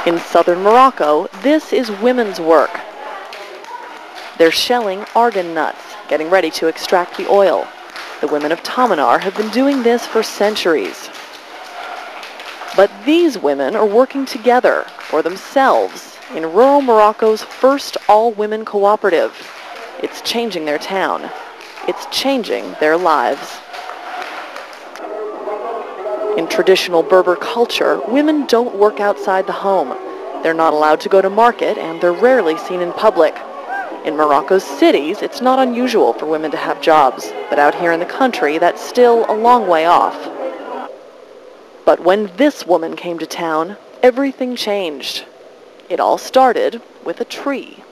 In southern Morocco, this is women's work. They're shelling argan nuts, getting ready to extract the oil. The women of Tamanar have been doing this for centuries. But these women are working together for themselves in rural Morocco's first all-women cooperative. It's changing their town. It's changing their lives. In traditional Berber culture, women don't work outside the home. They're not allowed to go to market, and they're rarely seen in public. In Morocco's cities, it's not unusual for women to have jobs, but out here in the country, that's still a long way off. But when this woman came to town, everything changed. It all started with a tree.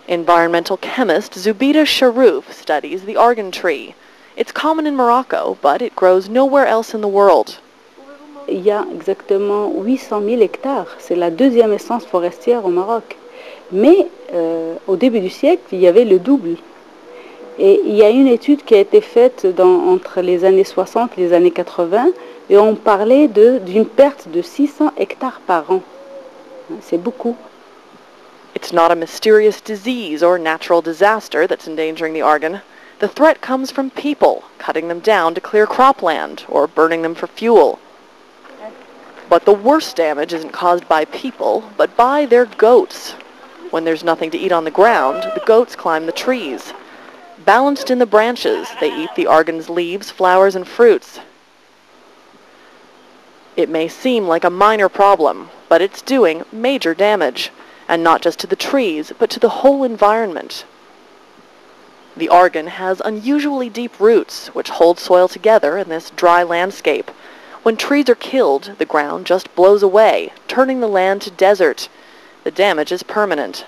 Environmental chemist Zoubida Charouf studies the argan tree. It's common in Morocco, but it grows nowhere else in the world. Il y a exactement 800 000 hectares. C'est la deuxième essence forestière au Maroc. Mais au début du siècle, il y avait le double. Et il y a une étude qui a été faite entre les années 60 et les années 80, et on parlait d'une perte de 600 hectares par an. C'est beaucoup. It's not a mysterious disease or natural disaster that's endangering the argan. The threat comes from people, cutting them down to clear cropland or burning them for fuel. But the worst damage isn't caused by people, but by their goats. When there's nothing to eat on the ground, the goats climb the trees. Balanced in the branches, they eat the argan's leaves, flowers, and fruits. It may seem like a minor problem, but it's doing major damage, and not just to the trees, but to the whole environment. The argan has unusually deep roots, which hold soil together in this dry landscape. When trees are killed, the ground just blows away, turning the land to desert. The damage is permanent.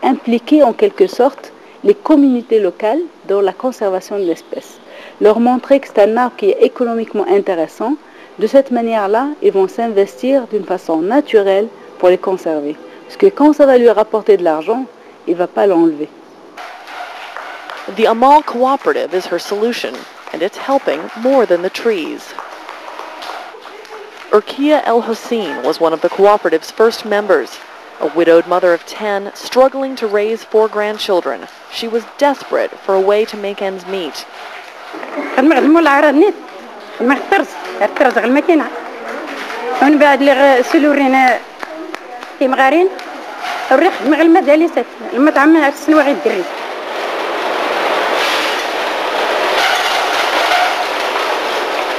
Impliquer en quelque sorte les communautés locales dans la conservation de l'espèce. Leur montrer que c'est un arbre qui est économiquement intéressant. De cette manière-là, ils vont s'investir d'une façon naturelle pour les conserver. Parce que quand ça va lui rapporter de l'argent, il ne va pas l'enlever. The Amal Coopérative is her solution, and it's helping more than the trees. Urkia El Hossein was one of the cooperative's first members. A widowed mother of 10, struggling to raise 4 grandchildren. She was desperate for a way to make ends meet.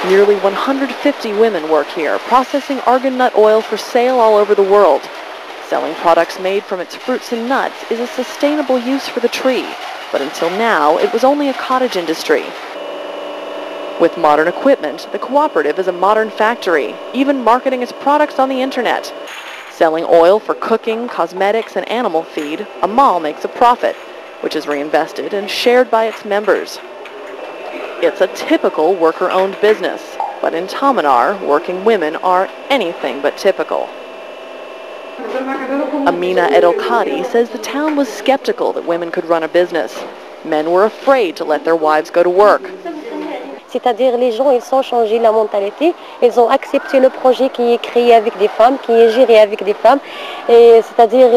Nearly 150 women work here, processing argan nut oil for sale all over the world. Selling products made from its fruits and nuts is a sustainable use for the tree, but until now it was only a cottage industry. With modern equipment, the cooperative is a modern factory, even marketing its products on the internet. Selling oil for cooking, cosmetics, and animal feed, Amal makes a profit, which is reinvested and shared by its members. It's a typical worker-owned business, but in Tamanar, working women are anything but typical. Amina Edelkadi says the town was skeptical that women could run a business. Men were afraid to let their wives go to work. C'est-à-dire les gens, ils ont changé la mentalité, ils ont accepté le projet qui est créé avec des femmes, qui est géré avec des femmes, et c'est-à-dire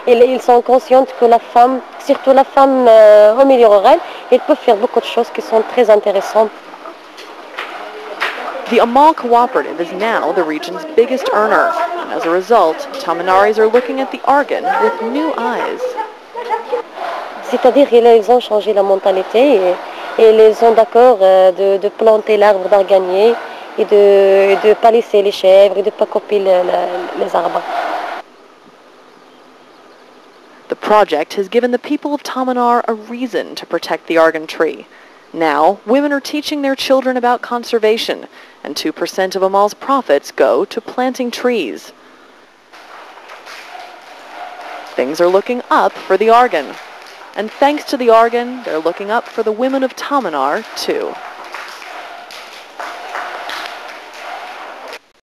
ils sont conscients que la femme, surtout la femme au milieu rural, elle peut faire beaucoup de choses qui sont très intéressantes. The Amal Cooperative is now the region's biggest earner, and as a result, Tamanaris are looking at the argan with new eyes. C'est-à-dire qu'ils ont changé la mentalité et ils sont d'accord de planter l'arbre d'arganier et de ne pas laisser les chèvres et de ne pas couper les arbres. The project has given the people of Tamanar a reason to protect the argan tree. Now, women are teaching their children about conservation, and 2% of Amal's profits go to planting trees. Things are looking up for the argan. And thanks to the argan, they're looking up for the women of Tamanar, too.